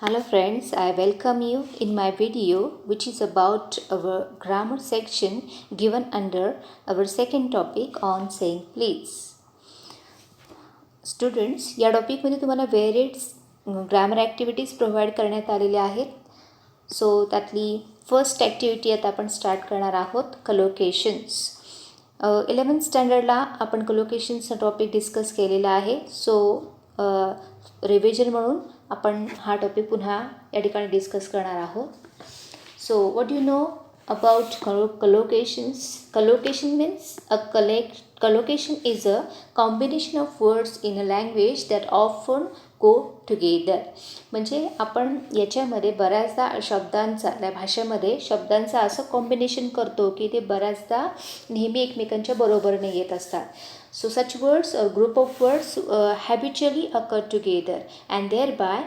Hello friends, I welcome you in my video which is about our grammar section given under our second topic on saying please. Students, या टॉपिकमध्ये तुम्हाला व्हेरिड grammar activities provide करण्यात आलेल्या आहेत. So त्यातली first activity आता आपण start करणार आहोत, कलोकेशन्स. 11th स्टँडर्डला आपण कलोकेशन्सचा टॉपिक डिस्कस केलेला आहे. सो रिव्हिजन म्हणून आपण हा टॉपिक पुन्हा या ठिकाणी डिस्कस करणार आहोत. So what you know about collocations? Collocation means collocation is a combination of words in a language that often go together. म्हणजे आपण याच्यामध्ये बऱ्याचदा शब्दांचा, त्या भाषेमध्ये शब्दांचा असं कॉम्बिनेशन करतो की ते बऱ्याचदा नेहमी एकमेकांच्या बरोबरीने येत असतात. So such words or group of words habitually occur together and thereby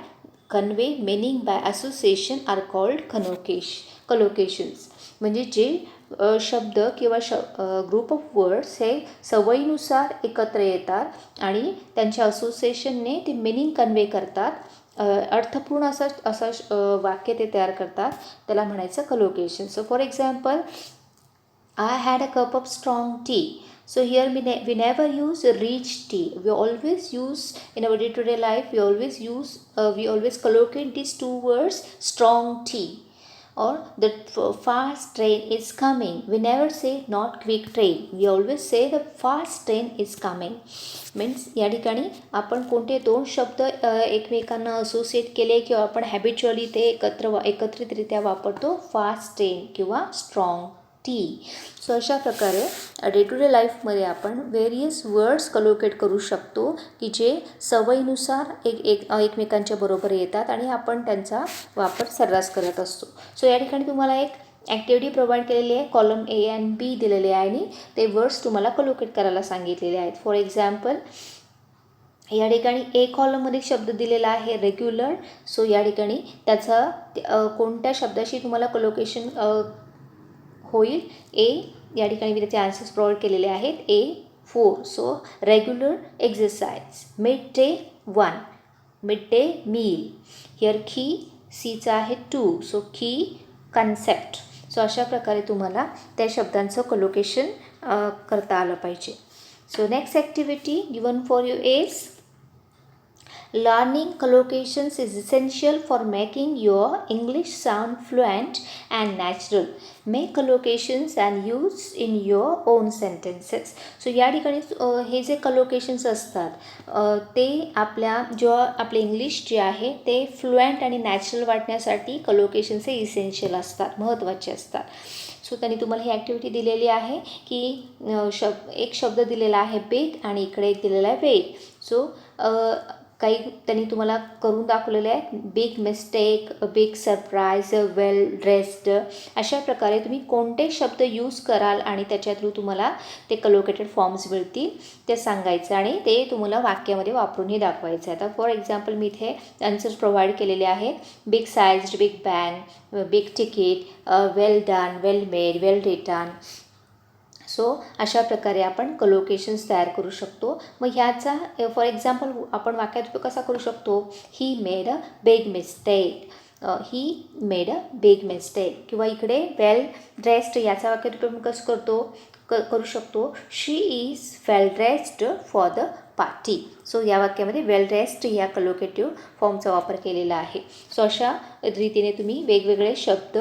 convey meaning by association are called collocations. म्हणजे जे शब्द किंवा ग्रुप ऑफ वर्ड्स हे सवयीनुसार एकत्र येतात आणि त्यांच्या असोसिएशनने ते मिनिंग कन्वे करतात, अर्थपूर्ण असं वाक्य ते तयार करतात, त्याला म्हणायचं collocation. So for example, I had a cup of strong tea. So here we never use rich tea. We always use in our day-to-day life. We always collocate these two words, strong tea, or the fast train is coming. We never say not quick train. We always say the fast train is coming. Means या ठिकाणी आपण कोणते दोन शब्द एकमेकांना associate केले किंवा आपण हॅबिच्युअली ते एकत्रितरित्या वापरतो, फास्ट ट्रेन किंवा स्ट्रॉंग टी. सो अशा प्रकारे डे टू डे लाईफमध्ये आपण व्हेरियस वर्ड्स कलोकेट करू शकतो की जे सवयीनुसार एकमेकांच्या बरोबर येतात आणि आपण त्यांचा वापर सर्रास करत असतो. सो या ठिकाणी तुम्हाला एक ॲक्टिव्हिटी प्रोव्हाइड केलेली आहे, कॉलम ए अँड बी दिलेले आहे आणि ते वर्ड्स तुम्हाला कलोकेट करायला सांगितलेले आहेत. फॉर एक्झाम्पल, या ठिकाणी ए कॉलममध्ये शब्द दिलेला आहे रेग्युलर. सो या ठिकाणी त्याचं कोणत्या शब्दाशी तुम्हाला कलोकेशन होईल, ए या ठिकाणी मी त्याचे आन्सर्स प्रोव्हाइड केलेले आहेत. A4. So regular exercise. Mid day 1, mid day meal. Here की सीचा आहे 2. सो की कन्सेप्ट. सो अशा प्रकारे तुम्हाला त्या शब्दांचं कलोकेशन करता आलं पाहिजे. So next activity given for you is learning collocations is essential for making your English sound fluent and natural. Make collocations and use in your own sentences. So या ठिकाणी हे जे कलोकेशन्स असतात ते आपले इंग्लिश जे आहे ते फ्लुएंट आणि नॅचरल वाटण्यासाठी कलोकेशन्स हे इसेन्शियल असतात, महत्त्वाचे असतात. सो त्यांनी तुम्हाला ही ॲक्टिव्हिटी दिलेली आहे की एक शब्द दिलेला आहे बिग आणि इकडे एक दिलेला आहे वेग. सो काही त्यांनी तुम्हाला करून दाखवलेले आहेत, बिग मिस्टेक, बिग सरप्राईज, वेल ड्रेस्ड. अशा प्रकारे तुम्ही कोणते शब्द यूज कराल आणि त्याच्या थ्रू तुम्हाला ते कलोकेटेड फॉर्म्स मिळतील ते सांगायचं आणि ते तुम्हाला वाक्यामध्ये वापरूनही दाखवायचं आहे. आता फॉर एक्झाम्पल मी इथे आन्सर्स प्रोव्हाइड केलेले आहेत. Big sized, big bang, big ticket, well done, well made, well written. So अशा प्रकारे आपण कलोकेशन्स तयार करू शकतो. मग ह्याचा फॉर एक्झाम्पल आपण वाक्यात उपयोग कसा करू शकतो, he made a big mistake, he made a big mistake. किंवा इकडे वेल ड्रेस्ड याचा वाक्यात उपयोग कसं करू शकतो, she is well dressed for the party. So या वाक्यामध्ये वेल ड्रेस्ड या कलोकेटिव्ह फॉर्मचा वापर केलेला आहे. सो अशा रीतीने तुम्ही वेगवेगळे शब्द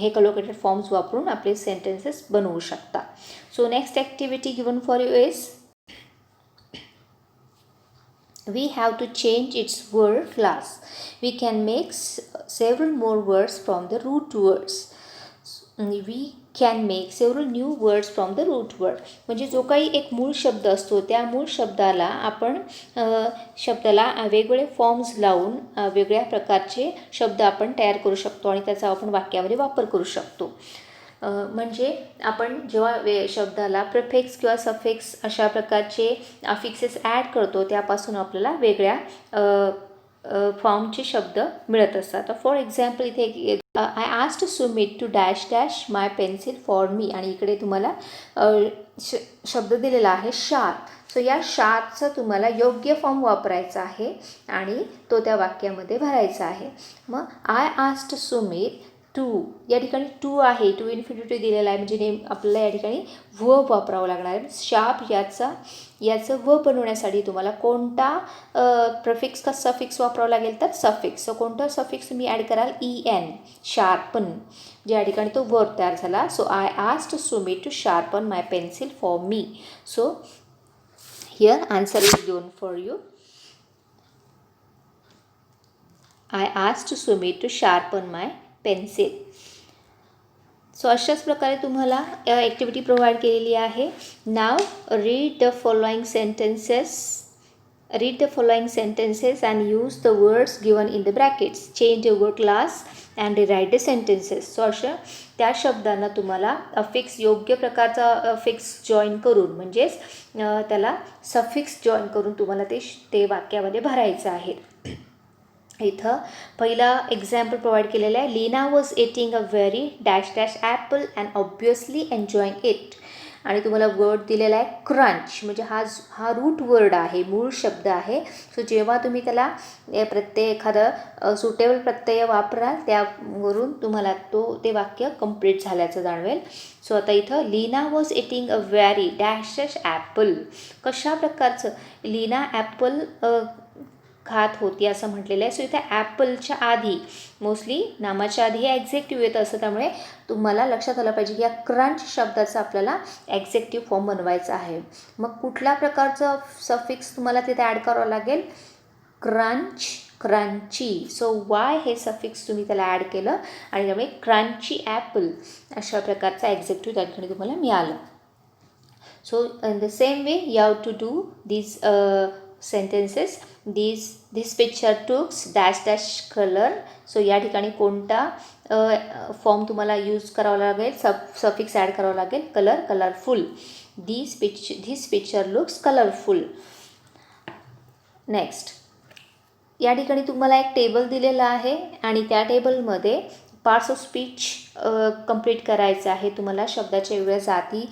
हे कलोकेटेड फॉर्म्स वापरून आपले सेंटेन्सेस बनवू शकता. So next activity given for you is we have to change its word class. We can make several more words from the root words. We can make several new words from the root word. म्हणजे जो काही एक मूळ शब्द असतो त्या मूळ शब्दाला आपण शब्दाला वेगवेगळे फॉर्म्स लावून वेगळ्या प्रकारचे शब्द आपण तयार करू शकतो आणि त्याचा आपण वाक्यामध्ये वापर करू शकतो. म्हणजे आपण जेव्हा शब्दाला प्रिफिक्स किंवा सफिक्स अशा प्रकारचे अफिक्सेस ॲड करतो त्यापासून आपल्याला वेगळ्या फॉर्मचे शब्द मिळत असतात. फॉर एक्झाम्पल इथे I asked Sumit to dash dash my pencil for me आणि इकडे तुम्हाला शब्द दिलेला आहे शार्प. सो या शारचं तुम्हाला योग्य फॉर्म वापरायचा आहे आणि तो त्या वाक्यामध्ये भरायचा आहे. मग आय आस्क्ड सुमित टू, या ठिकाणी टू आहे, टू इन्फिनिटिव्ह दिलेला आहे, म्हणजे आपल्याला या ठिकाणी वर्ब वापरावं लागणार आहे. शार्प याचं वर्ब बनवण्यासाठी तुम्हाला कोणता प्रिफिक्स का सफिक्स वापरावं लागेल, तर सफिक्स. सो कोणता सफिक्स तुम्ही ॲड कराल, EN, शार्पन, जे या ठिकाणी तो वर्ब तयार झाला. So I asked Sumit to sharpen my pencil for me. So here answer is given for you. I asked Sumit to sharpen my pencil. So अशाच प्रकारे तुम्हाला ॲक्टिव्हिटी प्रोव्हाइड केलेली आहे. Now read the following sentences and use the words given in the brackets. Change your class and rewrite the sentences. So अशा त्या शब्दांना तुम्हाला affix, योग्य प्रकारचा अफिक्स जॉईन करून, म्हणजेच त्याला सफिक्स जॉईन करून तुम्हाला ते वाक्यामध्ये भरायचं आहे. इथं पहिला एक्झाम्पल प्रोव्हाइड केलेला आहे. Leena was eating a very dash dash apple and obviously enjoying it. आणि तुम्हाला वर्ड दिलेला आहे क्रंच, म्हणजे हा रूट वर्ड आहे, मूळ शब्द आहे. सो जेव्हा तुम्ही त्याला एखादं सुटेबल प्रत्यय वापराल, त्यावरून तुम्हाला ते वाक्य कंप्लीट झाल्याचं जाणवेल. सो आता इथं Leena was eating a very dash dash apple. कशा प्रकारचं, लीना ॲपल खात होती असं म्हटलेलं आहे. सो इथे ॲपलच्या आधी, मोस्टली नामाच्या आधी हे ॲक्झेक्टिव्ह येतं असं, त्यामुळे तुम्हाला लक्षात आलं पाहिजे की या क्रंच शब्दाचा आपल्याला ॲक्झेक्टिव्ह फॉर्म बनवायचा आहे. मग कुठल्या प्रकारचं सफिक्स तुम्हाला तिथे ॲड करावं लागेल, क्रंच, क्रंची. सो वाय हे सफिक्स तुम्ही त्याला ॲड केलं आणि त्यामुळे क्रंची ॲपल अशा प्रकारचा ॲक्झेक्टिव्ह त्या ठिकाणी तुम्हाला मिळालं. So in the same way you have to do these sentences. This picture tooks dash dash colour. So या ठिकाणी कोणता फॉर्म तुम्हाला यूज करावा लागेल, सफिक्स ॲड करावा लागेल, कलर, कलरफुल. दिस पिक्चर लुक्स कलरफुल. नेक्स्ट, या ठिकाणी तुम्हाला एक टेबल दिलेला आहे आणि त्या टेबलमध्ये पार्ट्स ऑफ स्पीच कंप्लीट करायचं आहे. तुम्हाला शब्दाच्या वेगळ्या जाती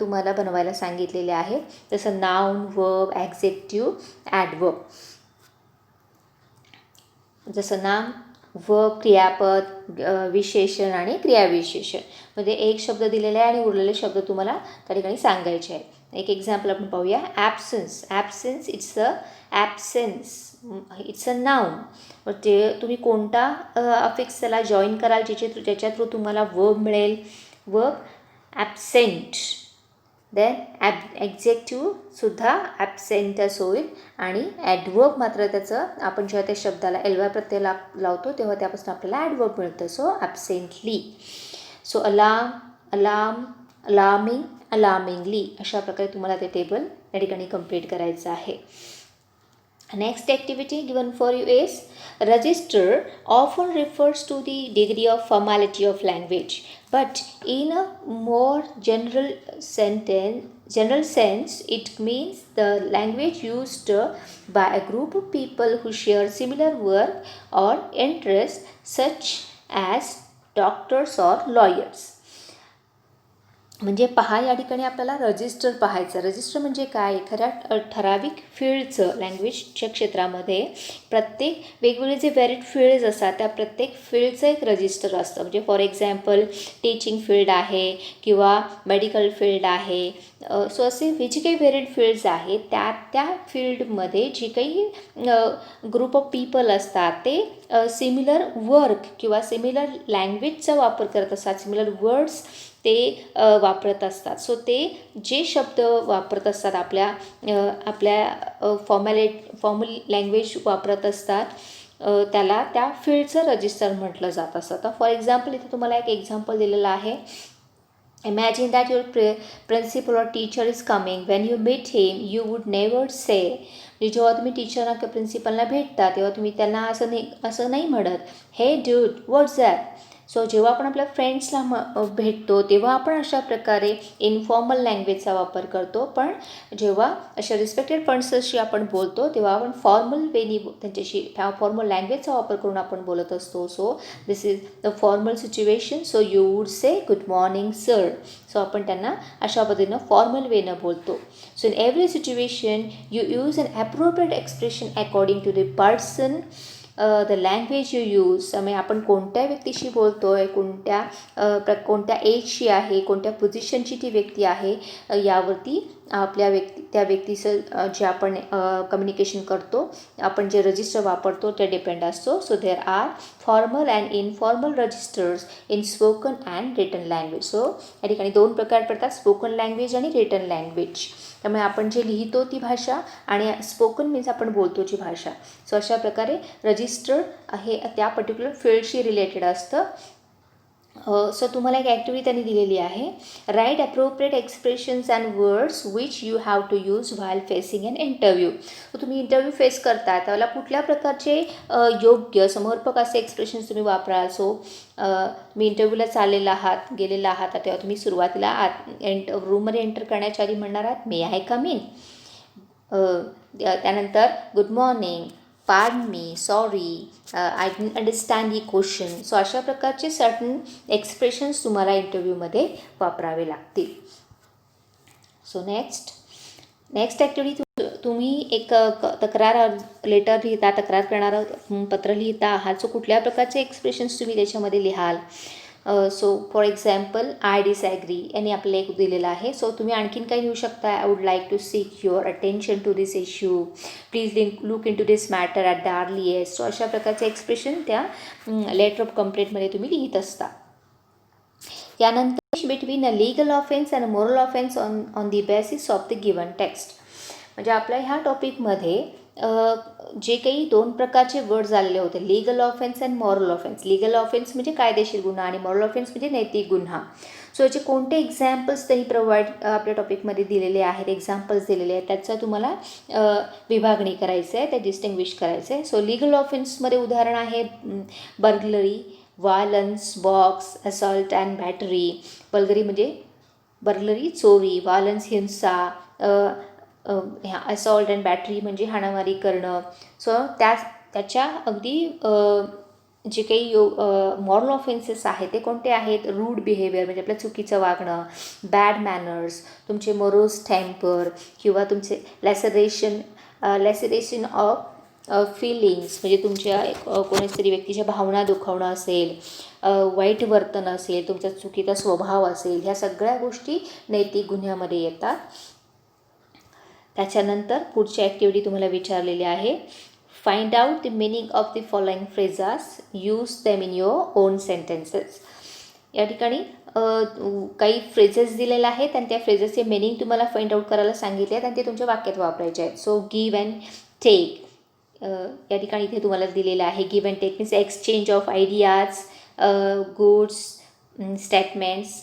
तुम्हाला बनवायला सांगितलेल्या आहेत, जसं नाऊन, वर्ब, ॲक्झेक्टिव्ह, ॲडवर्ब. जसं नाम, वर्ब, क्रियापद, विशेषण आणि क्रियाविशेषण. म्हणजे एक शब्द दिलेला आहे आणि उरलेले शब्द तुम्हाला त्या ठिकाणी सांगायचे आहेत. एक एक्झाम्पल आपण पाहूया. Absence it's a noun. ते तुम्ही कोणता अफिक्स त्याला जॉईन कराल, ज्याच्या थ्रू तुम्हाला वर्ब मिळेल, वर्ब ॲब्सेंट. देन ॲक्झेक्टिव्हसुद्धा ॲब्सेंटच होईल आणि ॲडवर्ब मात्र त्याचं, आपण जेव्हा त्या शब्दाला एलवा प्रत्यय लावतो तेव्हा त्यापासून आपल्याला ॲडवर्ब मिळतं. So absently. So alarm, alarming, alarmingly. अशा प्रकारे तुम्हाला ते टेबल या ठिकाणी कंप्लीट करायचं आहे. Next activity given for you is register often refers to the degree of formality of language, but in a more general sense it means the language used by a group of people who share similar work or interests, such as doctors or lawyers. म्हणजे पहा, या ठिकाणी आपल्याला register पाहायचं. Register म्हणजे काय, एखाद्या ठराविक फील्डचं, लँग्वेजच्या क्षेत्रामध्ये प्रत्येक वेगवेगळे जे व्हेरिड फील्ड्स असतात त्या प्रत्येक फील्डचं एक रजिस्टर असतं. म्हणजे फॉर एक्झाम्पल टीचिंग फील्ड आहे किंवा मेडिकल फील्ड आहे. सो असे जे काही व्हेरिड फील्ड्स आहेत त्या फील्डमध्ये जे काही ग्रुप ऑफ पीपल असतात ते सिमिलर वर्क किंवा सिमिलर लँग्वेजचा वापर करत असतात, सिमिलर वर्ड्स ते वापरत असतात. सो ते जे शब्द वापरत असतात, आपल्या फॉर्मल लँग्वेज वापरत असतात, त्याला त्या फील्डचं रजिस्टर म्हटलं जात असतं. तर फॉर एक्झाम्पल इथे तुम्हाला एक एक्झाम्पल दिलेलं आहे. Imagine that your principal or teacher is coming. When you meet him you would never say. जेव्हा तुम्ही टीचरना किंवा प्रिन्सिपलला भेटता तेव्हा तुम्ही त्यांना असं नाही म्हणत, हे ड्यूड व्हॉट्स दॅट. सो जेव्हा आपण आपल्या फ्रेंड्सला भेटतो तेव्हा आपण अशा प्रकारे इन्फॉर्मल लँग्वेजचा वापर करतो, पण जेव्हा अशा रिस्पेक्टेड पर्सनशी आपण बोलतो तेव्हा आपण फॉर्मल वेनी त्यांच्याशी फॉर्मल लँग्वेजचा वापर करून आपण बोलत असतो. So this is the formal situation. So you would say good morning sir. So आपण त्यांना अशा पद्धतीनं फॉर्मल वेनं बोलतो. So in every situation you use an appropriate expression according to the person, the language you use. त्यामुळे आपण कोणत्या व्यक्तीशी बोलतो आहे, कोणत्या एजची आहे, कोणत्या पोझिशनची ती व्यक्ती आहे, यावरती त्या व्यक्तीचं जे आपण कम्युनिकेशन करतो, आपण जे रजिस्टर वापरतो ते डिपेंड असतो. So there are formal and informal registers in spoken and written language. So या ठिकाणी 2 प्रकार पडतात, स्पोकन लँग्वेज आणि रिटन लँग्वेज. त्यामुळे आपण जे लिहितो ती भाषा आणि स्पोकन मीन्स आपण बोलतो ची भाषा. सो अशा प्रकारे रजिस्टर हे त्या पर्टिक्युलर फील्डशी रिलेटेड असतं. सो तुम्हाला एक ॲक्टिव्हिटी त्यांनी दिलेली आहे. Write appropriate expressions and words which you have to use while facing an interview. तुम्ही इंटरव्ह्यू फेस करता त्यावेळेला कुठल्या प्रकारचे योग्य समर्पक असे एक्सप्रेशन्स तुम्ही वापराल. सो तुम्ही इंटरव्ह्यूला गेलेला आहात तेव्हा तुम्ही सुरुवातीला रूममध्ये एंटर करण्याच्या आधी म्हणणार आहात मे आय कम इन. त्यानंतर good morning, pardon me, sorry, I didn't understand he question. So अशा प्रकारचे सर्टन एक्सप्रेशन्स तुम्हाला इंटरव्ह्यूमध्ये वापरावे लागतील. सो नेक्स्ट ॲक्टिव्हिटी, तुम्ही एक तक्रार करणारं पत्र लिहिता आहात. सो कुठल्या प्रकारचे एक्सप्रेशन्स तुम्ही त्याच्यामध्ये लिहाल. So for example I disagree यांनी आपल्याला एक दिलेलं आहे. सो तुम्ही आणखीन काही लिहू शकता. I would like to seek your attention to this issue, please look into this matter at the earliest. So अशा प्रकारचे एक्सप्रेशन त्या लेटर ऑफ कंप्लेंटमध्ये तुम्ही लिहित असता. यानंतर between a legal offence and moral offence on the basis of the given text. म्हणजे आपल्या ह्या टॉपिकमध्ये जे काही 2 प्रकारचे वर्ड्स आलेले होते, legal offence and moral offence. Legal offence म्हणजे कायदेशीर गुन्हा आणि मॉरल ऑफेन्स म्हणजे नैतिक गुन्हा. सो याचे कोणते एक्झाम्पल्स त्यांनी आपल्या टॉपिकमध्ये दिलेले आहेत, एक्झाम्पल्स दिलेले आहेत, त्याचा तुम्हाला विभागणी करायचं आहे, ते डिस्टिंग्विश करायचं आहे. सो लीगल ऑफेन्समध्ये उदाहरण आहे burglary, violence, box, assault and battery. Burglary चोरी, वायलन्स हिंसा, असॉल्ट अँड बॅटरी म्हणजे हाणामारी करणं. सो त्याच्या अगदी जे काही मॉरल ऑफेन्सेस आहेत ते कोणते आहेत. रूड बिहेवियर म्हणजे आपलं चुकीचं वागणं, बॅड मॅनर्स, तुमचे मोरोस टेम्पर किंवा तुमचे लॅसरेशन ऑफ फिलिंग्स म्हणजे तुमच्या कोणीच तरी व्यक्तीच्या भावना दुखावणं असेल, वाईट वर्तन असेल, तुमचा चुकीचा स्वभाव असेल, ह्या सगळ्या गोष्टी नैतिक गुन्ह्यामध्ये येतात. त्याच्यानंतर पुढची ॲक्टिव्हिटी तुम्हाला विचारलेली आहे. Find out the meaning of the following phrases, use them in your own sentences. या ठिकाणी काही फ्रेजेस दिलेले आहेत आणि त्या फ्रेजेसचे मिनिंग तुम्हाला फाइंड आउट करायला सांगितले आहेत आणि ते तुमच्या वाक्यात वापरायचे आहेत. So give and take. या ठिकाणी इथे तुम्हाला दिलेलं आहे give and take means exchange of ideas, goods, statements.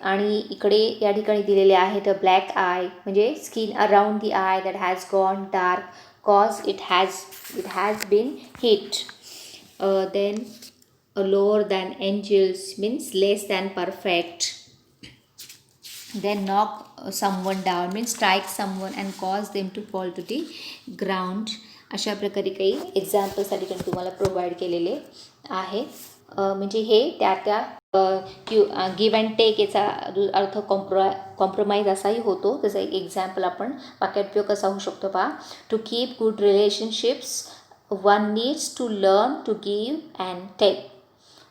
आणि इकडे या ठिकाणी दिलेले आहेत ब्लॅक आय म्हणजे skin around the eye that has gone dark cause it has been hit. Then lower than angels means less than perfect. Then knock someone down means strike someone and cause them to fall to the ground. अशा प्रकारे काही examples या ठिकाणी तुम्हाला provide केलेले आहेत. म्हणजे हे त्या गिव्ह अँड टेक याचा अर्थ कॉम्प्रोमाइज असाही होतो. त्याचा एक एक्झाम्पल आपण वाक्यात उपयोग कसा होऊ शकतो पहा. To keep good relationships one needs to learn to give and take.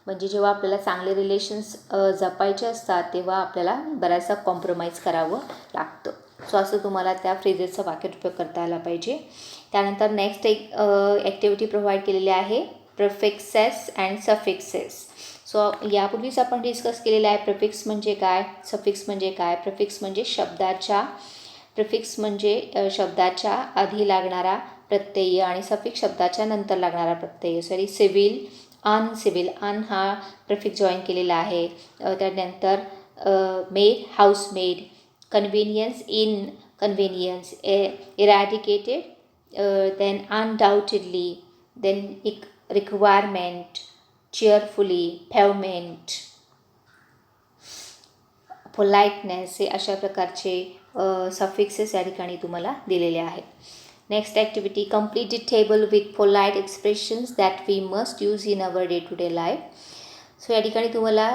म्हणजे जेव्हा आपल्याला चांगले रिलेशन्स जपायचे असतात तेव्हा आपल्याला बऱ्याचदा कॉम्प्रोमाइज करावं लागतं. सो असं तुम्हाला त्या फ्रेजेसचा वाक्यात उपयोग करता आला पाहिजे. त्यानंतर नेक्स्ट एक ॲक्टिव्हिटी प्रोव्हाइड केलेली आहे प्रिफिक्सेस अँड सफिक्सेस. सो यापूर्वीच आपण डिस्कस केलेलं आहे प्रिफिक्स म्हणजे काय, सफिक्स म्हणजे काय. प्रिफिक्स म्हणजे शब्दाच्या आधी लागणारा प्रत्यय आणि सफिक्स शब्दाच्या नंतर लागणारा प्रत्यय. सिव्हिल, अनसिव्हिल, अन हा प्रिफिक्स जॉईन केलेला आहे. त्यानंतर maid, housemaid, convenience, inconvenience, eradicated, then undoubtedly, then requirement, cheerfully, pavement, politeness, हे अशा प्रकारचे सफिक्सेस या ठिकाणी तुम्हाला दिलेले आहेत. Next activity, complete the table with polite expressions that we must use in our day to day life. So या ठिकाणी तुम्हाला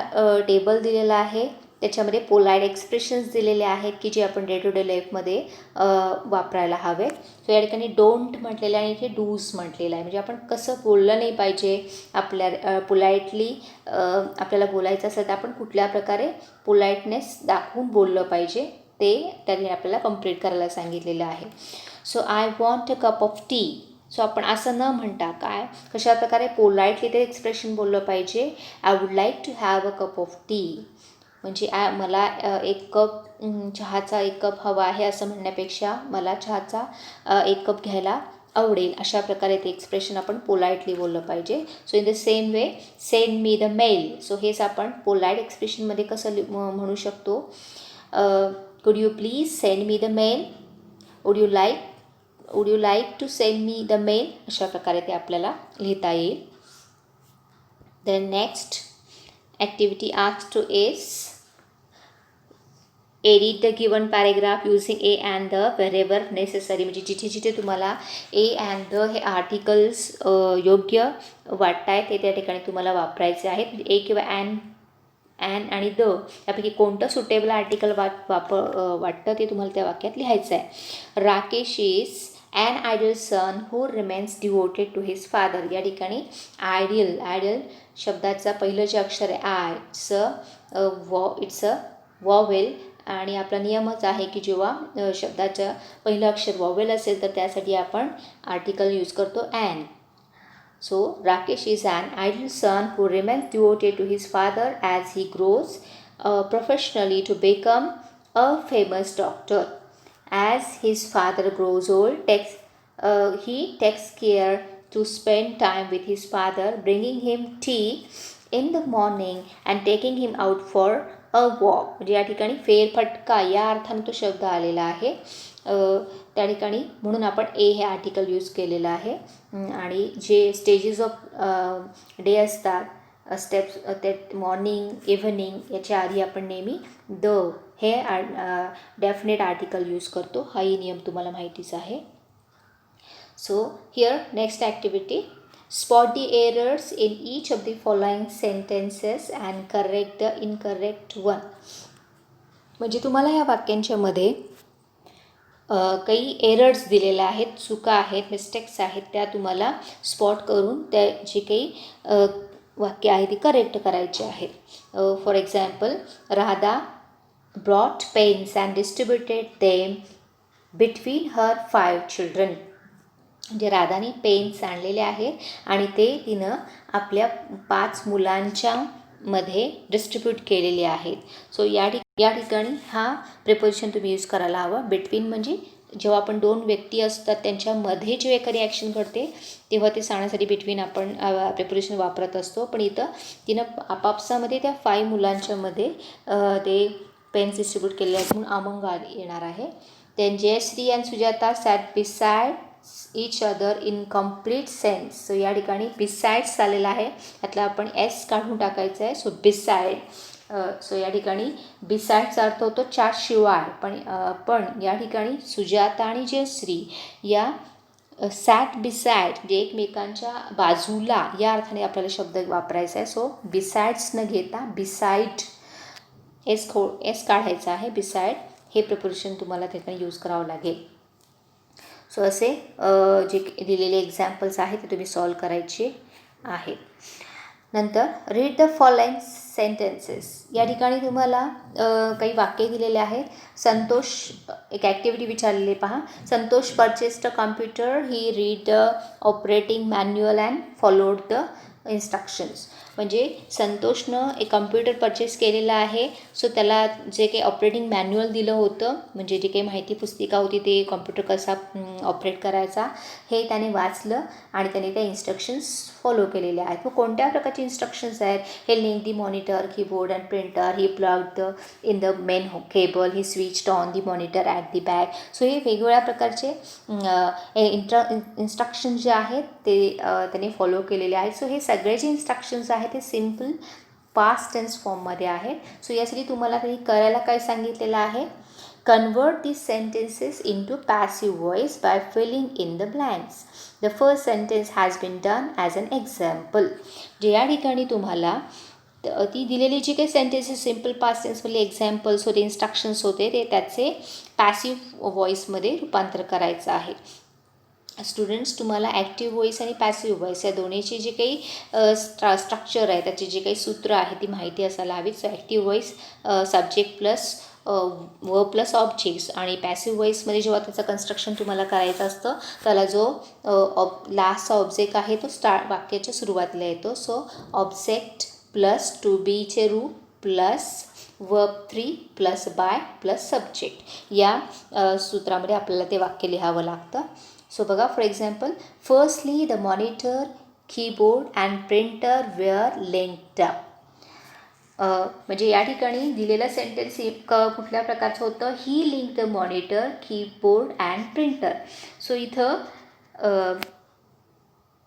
टेबल दिलेला आहे, त्याच्यामध्ये पोलाइट एक्सप्रेशन्स दिलेले आहेत की जे आपण डे टू डे लाईफमध्ये वापरायला हवे. सो या ठिकाणी डोंट म्हटलेलं आहे आणि इथे डूज म्हटलेलं आहे, म्हणजे आपण कसं बोललं नाही पाहिजे, आपल्या पोलाइटली आपल्याला बोलायचं असेल तर आपण कुठल्या प्रकारे पोलाइटनेस दाखवून बोललं पाहिजे ते त्यांनी आपल्याला कंप्लीट करायला सांगितलेलं आहे. So I want a cup of T. So आपण असं न म्हणता काय कशा प्रकारे पोलाइटली ते एक्सप्रेशन बोललं पाहिजे. I would like to have a cup of tea, म्हणजे मला चहाचा एक कप हवा आहे असं म्हणण्यापेक्षा मला चहाचा 1 कप घ्यायला आवडेल, अशा प्रकारे ते एक्सप्रेशन आपण पोलाइटली बोललं पाहिजे. So in the same way, send me the mail. So हेच आपण पोलाइट एक्सप्रेशनमध्ये कसं म्हणू शकतो. Could you please send me the mail, would you like to send me the mail, अशा प्रकारे ते आपल्याला लिहिता येईल. Then next activity ask two S. Edit the given paragraph using a and the wherever necessary, म्हणजे जिथे जिथे तुम्हाला ए अँड द हे आर्टिकल्स योग्य वाटत आहेत ते त्या ठिकाणी तुम्हाला वापरायचे आहेत. ए किंवा अँड आणि द यापैकी कोणतं सुटेबल आर्टिकल वाटतं ते तुम्हाला त्या वाक्यात लिहायचं आहे. Rakesh is an ideal son who remains devoted to his father. या ठिकाणी आयडियल शब्दाचा पहिलं जे अक्षर आहे आय, इट्स अ वॉवेल, आणि आपला नियमच आहे की जेव्हा शब्दाचं पहिलं अक्षर वॉवेल असेल तर त्यासाठी आपण आर्टिकल यूज करतो and. So, Rakesh is an ideal son who remains devoted to his father as he grows professionally to become a famous doctor. As his father grows old, he takes care to spend time with his father, bringing him tea in the morning and taking him out for a walk. म्हणजे या ठिकाणी फेरफटका या अर्थाने तो शब्द आलेला आहे. त्या ठिकाणी म्हणून आपण ए हे आर्टिकल यूज केलेलं आहे. आणि जे स्टेजेस ऑफ डे असतात, स्टेप्स ते मॉर्निंग इव्हनिंग याच्या आधी आपण नेहमी द हे डेफिनेट आर्टिकल यूज करतो. हाही नियम तुम्हाला माहितीच आहे. So here next activity, spot the errors in each of the following sentences and correct the incorrect one. म्हणजे तुम्हाला या वाक्यांच्यामध्ये काही एरर्स दिलेल्या आहेत, चुका आहेत, मिस्टेक्स आहेत, त्या तुम्हाला स्पॉट करून त्या जे काही वाक्य आहे ती करेक्ट करायची आहेत. For example, Radha brought pens and distributed them between her 5 children. म्हणजे राधाने पेन्स आणलेले आहेत आणि ते तिनं आपल्या 5 मुलांच्या मध्ये डिस्ट्रीब्यूट केलेले आहेत. सो या ठिकाणी हा प्रिपोजिशन तुम्ही यूज करायला हवा. बिटवीन म्हणजे जेव्हा आपण 2 व्यक्ती असतात त्यांच्यामध्ये जेव्हा एखादी ॲक्शन घडते तेव्हा ते सांगण्यासाठी बिटवीन आपण प्रिपोजिशन वापरत असतो. पण इथं तिनं आपापसामध्ये त्या 5 मुलांच्यामध्ये ते पेन्स डिस्ट्रीब्यूट केलेले आहेत म्हणून अमंग येणार आहे. Then Jayashree and Sujata sat beside each other in complete sense. So या ठिकाणी बिसाइड्स आलेला आहे, यातला आपण एस काढून टाकायचं आहे. So beside. सो या ठिकाणी बिसाइडचा अर्थ होतो 4 शिवाय. पण या ठिकाणी सुजाता आणि जयश्री या सॅट बिसाइड म्हणजे एकमेकांच्या बाजूला या अर्थाने आपल्याला शब्द वापरायचा आहे. सो बिसाइड्स न घेता बिसाइड एस काढायचा आहे. बिसाइड हे प्रिपोजिशन तुम्हाला ठिकाणी यूज करावं लागेल. सो असे जे दिलेले एक्झाम्पल्स आहेत ते तुम्ही सॉल्व करायचे आहेत. नंतर रीड द फॉलोइंग सेंटेन्सेस. या ठिकाणी तुम्हाला काही वाक्य दिलेले आहेत. संतोष, एक ॲक्टिव्हिटी विचारलेली पहा. Santosh purchased a computer, he read the operating manual and followed the instructions. म्हणजे संतोषनं एक कम्प्युटर परचेस केलेला आहे. सो त्याला जे काही ऑपरेटिंग मॅन्युअल दिलं होतं, म्हणजे जे काही माहिती पुस्तिका होती ते कॉम्प्युटर कसा ऑपरेट करायचा हे त्याने वाचलं आणि त्याने त्या इन्स्ट्रक्शन्स फॉलो केलेल्या आहेत. मग कोणत्या प्रकारचे इन्स्ट्रक्शन्स आहेत? He link the monitor, keyboard and printer, he plugged in the main cable, he switched on the monitor at the back. So हे वेगवेगळ्या प्रकारचे इन्स्ट्रक्शन्स जे आहेत ते त्याने फॉलो केलेले आहेत. सो हे सगळे जे इन्स्ट्रक्शन्स आहेत ते सिम्पल पास्ट टेन्स फॉर्ममध्ये आहेत. सो यासाठी तुम्हाला काही करायला काय सांगितलेलं आहे, convert these sentences into passive voice by filling in the blanks. The first sentence has been done as an example. जे या ठिकाणी तुम्हाला ती दिलेली जी काही सेंटेन्सेस सिम्पल पास्ट टेन्समधले एक्झाम्पल्स होते, इन्स्ट्रक्शन्स होते, ते त्याचे पॅसिव्ह व्हॉईसमध्ये रूपांतर करायचं आहे. स्टुडंट्स, तुम्हाला ॲक्टिव्ह व्हॉईस आणि पॅसिव्ह व्हॉईस या दोन्हीची जी काही स्ट्रक्चर आहे, त्याची जी काही सूत्र आहे ती माहिती असायला हवी. So active voice subject plus verb plus objects, आणि पॅसिव्ह व्हॉईसमध्ये जेव्हा त्याचं कन्स्ट्रक्शन तुम्हाला करायचं असतं त्याला जो लास्टचा ऑब्जेक्ट आहे तो वाक्याच्या सुरुवातीला येतो. सो ऑब्जेक्ट प्लस टू बीचे रूप plus verb 3 plus by plus subject, या सूत्रामध्ये आपल्याला ते वाक्य लिहावं लागतं. सो बघा, for example, firstly the monitor, keyboard and printer were linked up. म्हणजे या ठिकाणी दिलेलं सेंटेन्स कुठल्या प्रकारचं होतं, he link the monitor, keyboard and printer. So इथं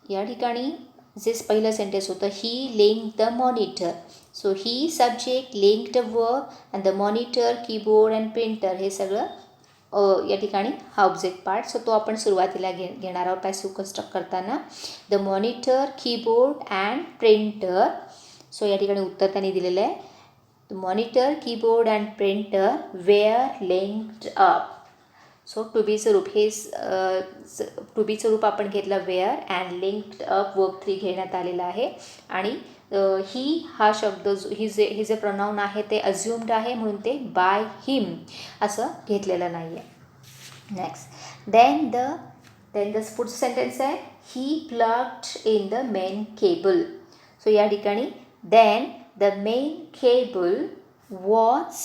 या ठिकाणी जे पहिलं सेंटेन्स होतं, he link the monitor. So he subject, linked verb, and the monitor, keyboard and printer, हे सगळं या ठिकाणी हा ऑब्जेक्ट पार्ट. सो तो आपण सुरुवातीला घेणार आहोत पॅसिव्ह कन्स्ट्रक्ट करताना. The monitor, keyboard and printer. So या ठिकाणी उत्तर त्यांनी दिलेलं आहे, the monitor, keyboard and printer were linked up. So to बीचं रूप, हे टू बीचं रूप आपण घेतलं were, and linked up verb 3 घेण्यात आलेलं आहे. आणि ही हा शब्द हे जे प्रोनाऊन आहे ते अज्युम्ड आहे, म्हणून ते बाय हिम असं घेतलेलं नाही आहे. नेक्स्ट, देन द पुढचं सेंटेन्स आहे, he plugged in the main cable. So या ठिकाणी then the main cable was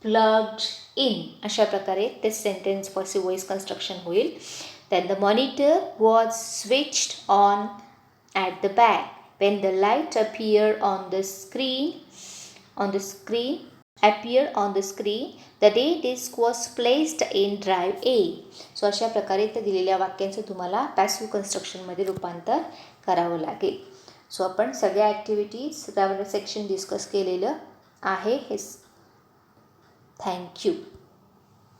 plugged in, अशा प्रकारे ते सेंटेन्स पॉसिव्ह व्हॉईस कन्स्ट्रक्शन होईल. Then the monitor was switched on at the back when the light appeared on the screen, the day disk was placed in drive A. So अशा प्रकारे त्या दिलेल्या वाक्यांचं तुम्हाला पॅसिव्ह कन्स्ट्रक्शनमध्ये रूपांतर करावं लागेल. सो आपण सगळ्या ॲक्टिव्हिटीज ग्रामर सेक्शन डिस्कस केलेलं आहे. हे थँक्यू.